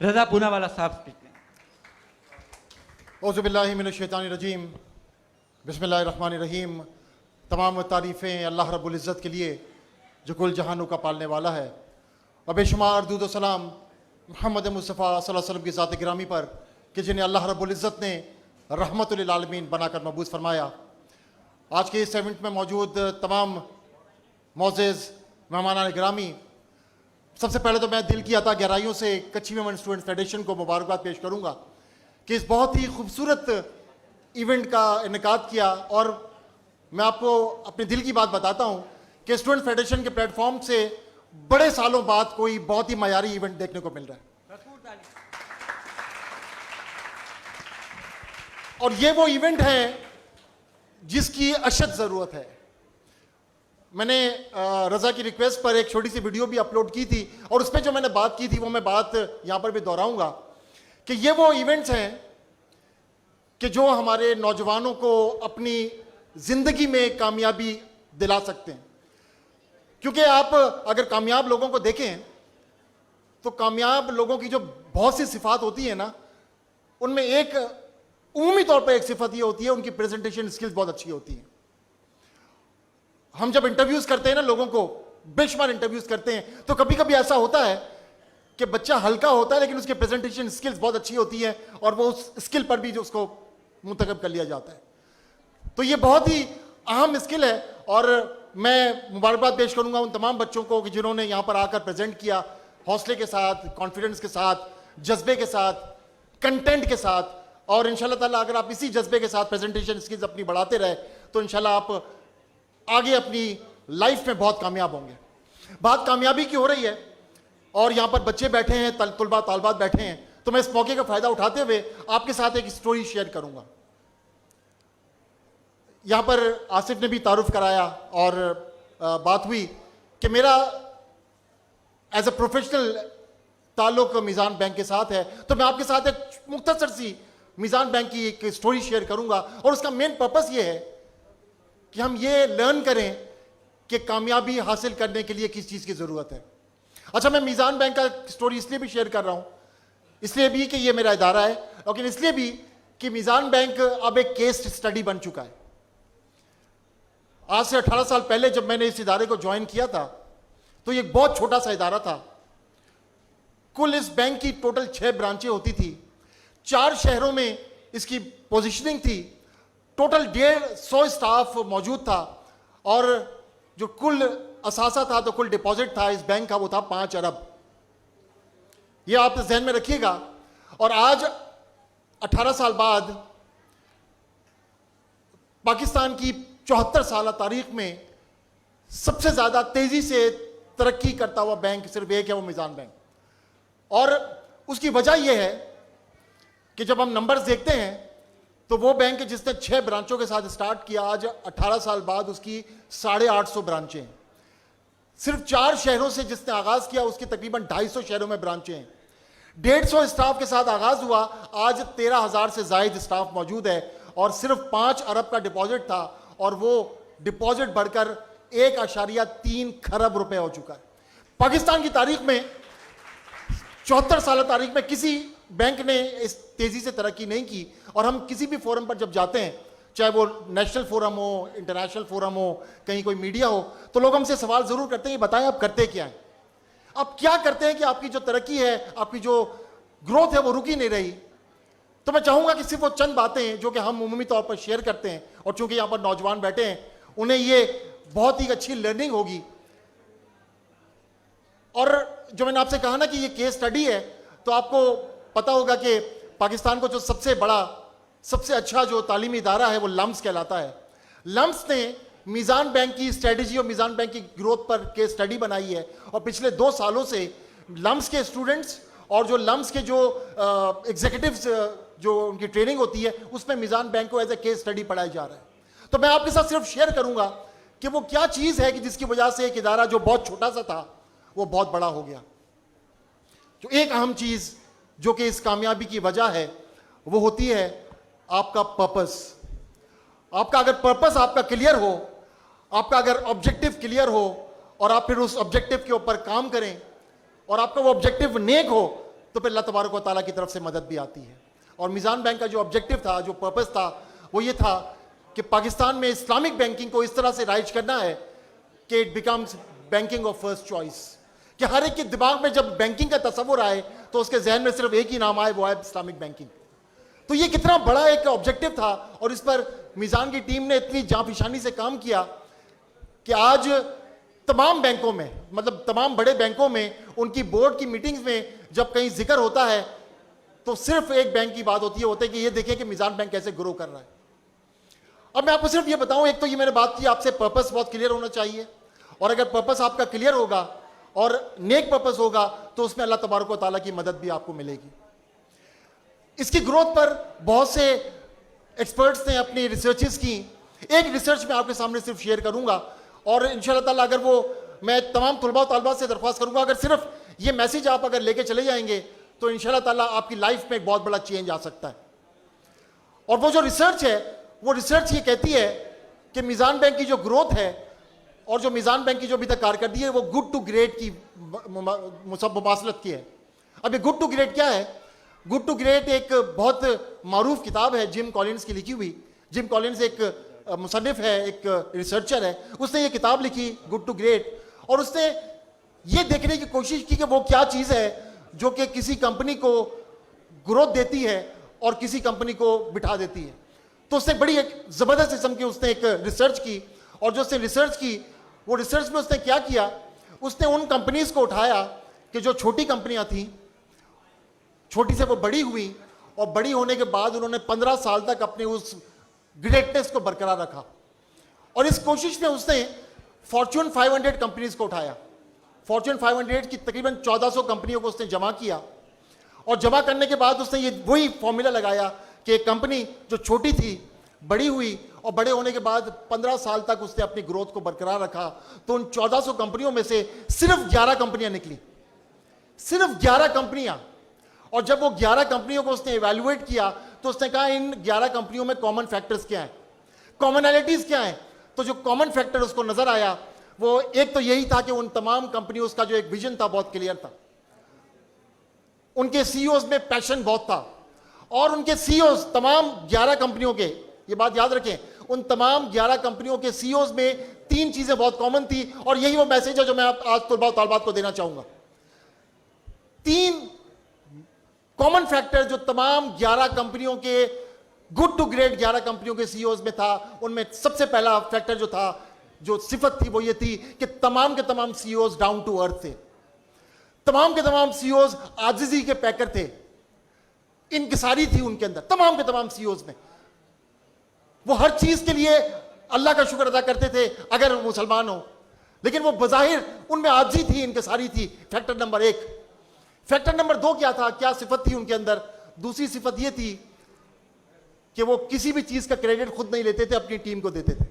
रजा पूनावाला साहब स्पीच करें। औज़ुबिल्लाहि मिनश्शैतानिर्रजीम, बिस्मिल्लाहिर्रहमानिर्रहीम। तमाम तारीफ़ें अल्लाह रब्बुल इज़्ज़त के लिए जो कुल जहानों का पालने वाला है, और बेशुमार दुरूद व सलाम मोहम्मद मुस्तफ़ा सल्लल्लाहु अलैहि वसल्लम की ज़ात गिरामी पर कि जिन्हें अल्लाह रब्बुल इज़्ज़त ने रहमतुल लिल आलमीन बनाकर मबूस फरमाया। आज के इस इवेंट में मौजूद तमाम मोअज़्ज़िज़ मेहमानान गिरामी, सबसे पहले तो मैं दिल की अता गहराइयों से कच्ची वुमेन स्टूडेंट फेडरेशन को मुबारकबाद पेश करूंगा कि इस बहुत ही खूबसूरत इवेंट का इनेकाद किया। और मैं आपको अपने दिल की बात बताता हूं कि स्टूडेंट फेडरेशन के प्लेटफॉर्म से बड़े सालों बाद कोई बहुत ही मयारी इवेंट देखने को मिल रहा है। और ये वो इवेंट है जिसकी अशद ज़रूरत है। मैंने रज़ा की रिक्वेस्ट पर एक छोटी सी वीडियो भी अपलोड की थी, और उस पर जो मैंने बात की थी वो मैं बात यहाँ पर भी दोहराऊंगा कि ये वो इवेंट्स हैं कि जो हमारे नौजवानों को अपनी ज़िंदगी में कामयाबी दिला सकते हैं। क्योंकि आप अगर कामयाब लोगों को देखें तो कामयाब लोगों की जो बहुत सी सिफात होती है ना, उनमें एक उमूमी तौर पर एक सिफत ये होती है, उनकी प्रेजेंटेशन स्किल्स बहुत अच्छी होती हैं। हम जब इंटरव्यूज करते हैं ना, लोगों को बेशुमार इंटरव्यूज करते हैं, तो कभी कभी ऐसा होता है कि बच्चा हल्का होता है लेकिन उसके प्रेजेंटेशन स्किल्स बहुत अच्छी होती है, और वो उस स्किल पर भी जो उसको मुंतखब कर लिया जाता है। तो ये बहुत ही अहम स्किल है, और मैं मुबारकबाद पेश करूंगा उन तमाम बच्चों को कि जिन्होंने यहाँ पर आकर प्रेजेंट किया, हौसले के साथ, कॉन्फिडेंस के साथ, जज्बे के साथ, कंटेंट के साथ। और इंशाल्लाह ताला अगर आप इसी जज्बे के साथ प्रेजेंटेशन स्किल्स अपनी बढ़ाते रहे तो इंशाल्लाह आप आगे अपनी लाइफ में बहुत कामयाब होंगे। बात कामयाबी की हो रही है और यहाँ पर बच्चे बैठे हैं, तलबा तालबात बैठे हैं, तो मैं इस मौके का फायदा उठाते हुए आपके साथ एक स्टोरी शेयर करूंगा। यहाँ पर आसिफ ने भी तारुफ कराया और बात हुई कि मेरा एज ए प्रोफेशनल ताल्लुक मीज़ान बैंक के साथ है, तो मैं आपके साथ एक मुख्तसर सी मीज़ान बैंक की एक स्टोरी शेयर करूंगा। और उसका मेन पर्पस ये है कि हम ये लर्न करें कि कामयाबी हासिल करने के लिए किस चीज़ की ज़रूरत है। अच्छा, मैं मीज़ान बैंक का स्टोरी इसलिए भी शेयर कर रहा हूँ, इसलिए भी कि ये मेरा इदारा है, लेकिन इसलिए भी कि मीज़ान बैंक अब एक केस स्टडी बन चुका है। आज से 18 साल पहले जब मैंने इस इदारे को ज्वाइन किया था तो ये एक बहुत छोटा सा इदारा था। कुल इस बैंक की टोटल 6 ब्रांचें होती थी, 4 शहरों में इसकी पोजीशनिंग थी, टोटल 150 स्टाफ मौजूद था, और जो कुल असासा था, तो कुल डिपॉजिट था इस बैंक का, वो था 5 अरब। ये आप ध्यान में रखिएगा। और आज 18 साल बाद पाकिस्तान की 74 साल तारीख में सबसे ज्यादा तेजी से तरक्की करता हुआ बैंक सिर्फ एक है, वो मीज़ान बैंक। और उसकी वजह यह है कि जब हम नंबर्स देखते हैं तो वो बैंक जिसने 6 ब्रांचों के साथ स्टार्ट किया, आज 18 साल बाद उसकी 850 ब्रांचें हैं। सिर्फ 4 शहरों से जिसने आगाज किया उसकी तकरीबन 250 शहरों में ब्रांचें हैं। 150 स्टाफ के साथ आगाज हुआ, आज 13,000 से जायद स्टाफ मौजूद है, और सिर्फ 5 अरब का डिपॉजिट था, और वो डिपॉजिट बढ़कर 1.3 खरब रुपए हो चुका है। पाकिस्तान की तारीख में 74 साल तारीख में किसी बैंक ने इस तेजी से तरक्की नहीं की। और हम किसी भी फोरम पर जब जाते हैं, चाहे वो नेशनल फोरम हो, इंटरनेशनल फोरम हो, कहीं कोई मीडिया हो, तो लोग हमसे सवाल जरूर करते हैं, बताएं आप करते क्या हैं, आप क्या करते हैं कि आपकी जो तरक्की है, आपकी जो ग्रोथ है वो रुकी नहीं रही। तो मैं चाहूंगा कि सिर्फ वो चंद बातें जो कि हम उमूमी तौर पर शेयर करते हैं, और चूंकि यहाँ पर नौजवान बैठे हैं, उन्हें ये बहुत ही अच्छी लर्निंग होगी। और जो मैंने आपसे कहा ना कि ये केस स्टडी है, तो आपको पता होगा कि पाकिस्तान को जो सबसे बड़ा, सबसे अच्छा जो तालीमी इदारा है वो लम्स कहलाता है। लम्स ने मीज़ान बैंक की स्ट्रेटजी और मीज़ान बैंक की ग्रोथ पर केस स्टडी बनाई है, और पिछले 2 सालों से लम्स के स्टूडेंट्स और जो लम्स के जो एग्जीक्यूटिव्स जो उनकी ट्रेनिंग होती है, उसमें मीज़ान बैंक को एज ए केस स्टडी पढ़ाया जा रहा है। तो मैं आपके साथ सिर्फ शेयर करूंगा कि वो क्या चीज़ है कि जिसकी वजह से एक इदारा जो बहुत छोटा सा था वो बहुत बड़ा हो गया। जो एक अहम चीज़ जो कि इस कामयाबी की वजह है वो होती है आपका पर्पस। आपका अगर पर्पस आपका क्लियर हो, आपका अगर ऑब्जेक्टिव क्लियर हो, और आप फिर उस ऑब्जेक्टिव के ऊपर काम करें, और आपका वो ऑब्जेक्टिव नेक हो, तो फिर अल्लाह तबारक व तआला की तरफ से मदद भी आती है। और मीज़ान बैंक का जो ऑब्जेक्टिव था, जो पर्पस था, वो ये था कि पाकिस्तान में इस्लामिक बैंकिंग को इस तरह से राइज करना है कि it becomes banking of first choice, कि हर एक के दिमाग में जब बैंकिंग का तस्वुर आए तो उसके जहन में सिर्फ एक ही नाम आए, वो है इस्लामिक बैंकिंग। तो ये कितना बड़ा एक ऑब्जेक्टिव था और इस पर मीज़ान की टीम ने इतनी जांफिशानी से काम किया कि आज तमाम बैंकों में, मतलब तमाम बड़े बैंकों में, उनकी बोर्ड की मीटिंग्स में जब कहीं जिक्र होता है तो सिर्फ एक बैंक की बात होती है कि ये देखें कि मीज़ान बैंक कैसे ग्रो कर रहा है। अब मैं आपको सिर्फ ये बताऊं, एक तो ये मैंने बात की आपसे, पर्पस बहुत क्लियर होना चाहिए, और अगर पर्पस आपका क्लियर होगा और नेक पर्पस होगा तो उसमें अल्लाह तबारक व तआला की मदद भी आपको मिलेगी। इसकी ग्रोथ पर बहुत से एक्सपर्ट्स ने अपनी रिसर्चेस की। एक रिसर्च मैं आपके सामने सिर्फ शेयर करूंगा और इंशाअल्लाह ताला अगर वो, मैं तमाम तुलबा तालबात से दरख्वास्त करूंगा, अगर सिर्फ ये मैसेज आप अगर लेके चले जाएंगे तो इंशाअल्लाह ताला आपकी लाइफ में एक बहुत बड़ा चेंज आ सकता है। और वो जो रिसर्च है, वो रिसर्च ये कहती है कि मीज़ान बैंक की जो ग्रोथ है और जो मीज़ान बैंक की जो अभी तक कारकर्दगी है, वो गुड टू ग्रेट की मुमासलत की है। अब ये गुड टू ग्रेट क्या है? गुड टू ग्रेट एक बहुत मारूफ किताब है जिम कॉलिंस की लिखी हुई। जिम कॉलिंस एक मुसन्निफ है, एक रिसर्चर है, उसने ये किताब लिखी गुड टू ग्रेट, और उसने ये देखने की कोशिश की कि वो क्या चीज़ है जो कि किसी कंपनी को ग्रोथ देती है और किसी कंपनी को बिठा देती है। तो उसने बड़ी एक ज़बरदस्त किस्म की उसने एक रिसर्च की, और जो उसने रिसर्च की, वो रिसर्च में उसने क्या किया, उसने उन कंपनीज को उठाया कि जो छोटी कंपनियां थी, छोटी से वो बड़ी हुई, और बड़ी होने के बाद उन्होंने 15 साल तक अपने उस ग्रेटनेस को बरकरार रखा। और इस कोशिश में उसने फॉर्च्यून 500 कंपनीज को उठाया। फॉर्च्यून 500 की तकरीबन 1400 कंपनियों को उसने जमा किया, और जमा करने के बाद उसने ये वही फॉर्मूला लगाया कि एक कंपनी जो छोटी थी बड़ी हुई, और बड़े होने के बाद 15 साल तक उसने अपनी ग्रोथ को बरकरार रखा। तो उन 1400 कंपनियों में से सिर्फ 11 कंपनियां निकली, सिर्फ 11 कंपनियां। और जब वो 11 कंपनियों को उसने इवैल्यूएट किया तो उसने कहा इन 11 कंपनियों में कॉमन फैक्टर्स क्या हैं, कॉमनैलिटीज क्या हैं। तो जो कॉमन फैक्टर उसको नजर आया वो एक तो यही था कि उन तमाम कंपनियों का जो एक विजन था बहुत क्लियर था, उनके सीईओज में पैशन बहुत था, और उनके सीईओज तमाम 11 कंपनियों के, ये बात याद रखें, उन तमाम 11 कंपनियों के सीईओज में 3 चीजें बहुत कॉमन थी, और यही वो मैसेज है जो मैं आज तुलबा तालबात को देना चाहूंगा। 3 कॉमन फैक्टर जो तमाम 11 कंपनियों के, गुड टू ग्रेट 11 कंपनियों के सीईओज में था, उनमें सबसे पहला फैक्टर जो था, जो सिफत थी, वो ये थी कि तमाम के तमाम सीईओज डाउन टू अर्थ थे। तमाम के तमाम सीईओज आजिजी के पैकर थे, इनकिसारी थी उनके अंदर, तमाम के तमाम सीईओज में। वो हर चीज के लिए अल्लाह का शुक्र अदा करते थे अगर वो मुसलमान हो, लेकिन वो बज़ाहिर उनमें आजिजी थी, इनकिसारी थी। Factor number 1। फैक्टर नंबर 2 क्या था, क्या सिफत थी उनके अंदर? दूसरी सिफत यह थी कि वो किसी भी चीज का क्रेडिट खुद नहीं लेते थे, अपनी टीम को देते थे।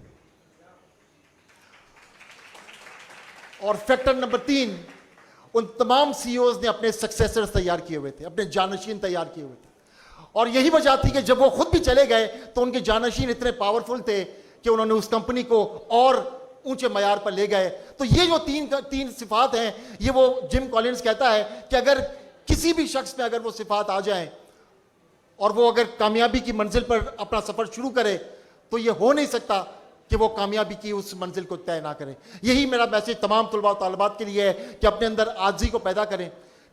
और फैक्टर नंबर 3, उन तमाम सीईओज ने अपने सक्सेसर्स तैयार किए हुए थे, अपने जानशीन तैयार किए हुए थे। और यही वजह थी कि जब वो खुद भी चले गए तो उनके जानशीन इतने पावरफुल थे कि उन्होंने उस कंपनी को और ऊंचे मयार पर ले गए। तो ये जो तीन सिफात हैं, ये वो जिम कॉलिंस कहता है कि अगर किसी भी शख्स में अगर वो सिफात आ जाए और वो अगर कामयाबी की मंजिल पर अपना सफर शुरू करे, तो ये हो नहीं सकता कि वो कामयाबी की उस मंजिल को तय ना करें। यही मेरा मैसेज तमाम तुलबा तालिबात के लिए है कि अपने अंदर आजिज़ी को पैदा करें।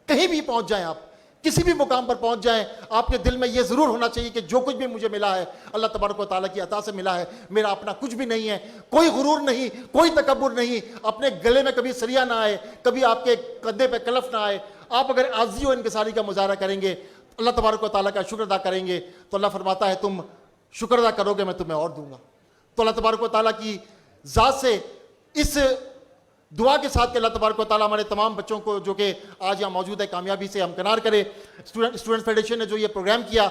कहीं भी पहुंच जाएं, आप किसी भी मुकाम पर पहुंच जाएं, आपके दिल में ये जरूर होना चाहिए कि जो कुछ भी मुझे मिला है अल्लाह तबारक व तआला की अता से मिला है, मेरा अपना कुछ भी नहीं है। कोई गुरूर नहीं, कोई तकब्बुर नहीं, अपने गले में कभी सरिया ना आए, कभी आपके कंधे पे कलफ ना आए। आप अगर आजिज़ी और इनकिसारी का मुजाहरा करेंगे, अल्लाह तबारक व तआला का शुक्र अदा करेंगे, तो अल्लाह फरमाता है तुम शुक्र अदा करोगे मैं तुम्हें और दूंगा। तो अल्लाह तबारक व तआला की ज़ात से इस दुआ के साथ कि अल्लाह तबारक व तआला हमारे तमाम बच्चों को जो कि आज यहाँ मौजूद है कामयाबी से हमकिनार करे। स्टूडेंट्स फेडरेशन ने जो ये प्रोग्राम किया,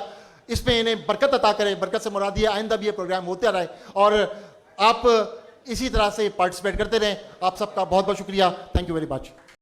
इसमें इन्हें बरकत अता करे। बरकत से मुराद ये आइंदा भी ये प्रोग्राम होते रहे और आप इसी तरह से पार्टिसिपेट करते रहें। आप सबका बहुत बहुत शुक्रिया। Thank you very much.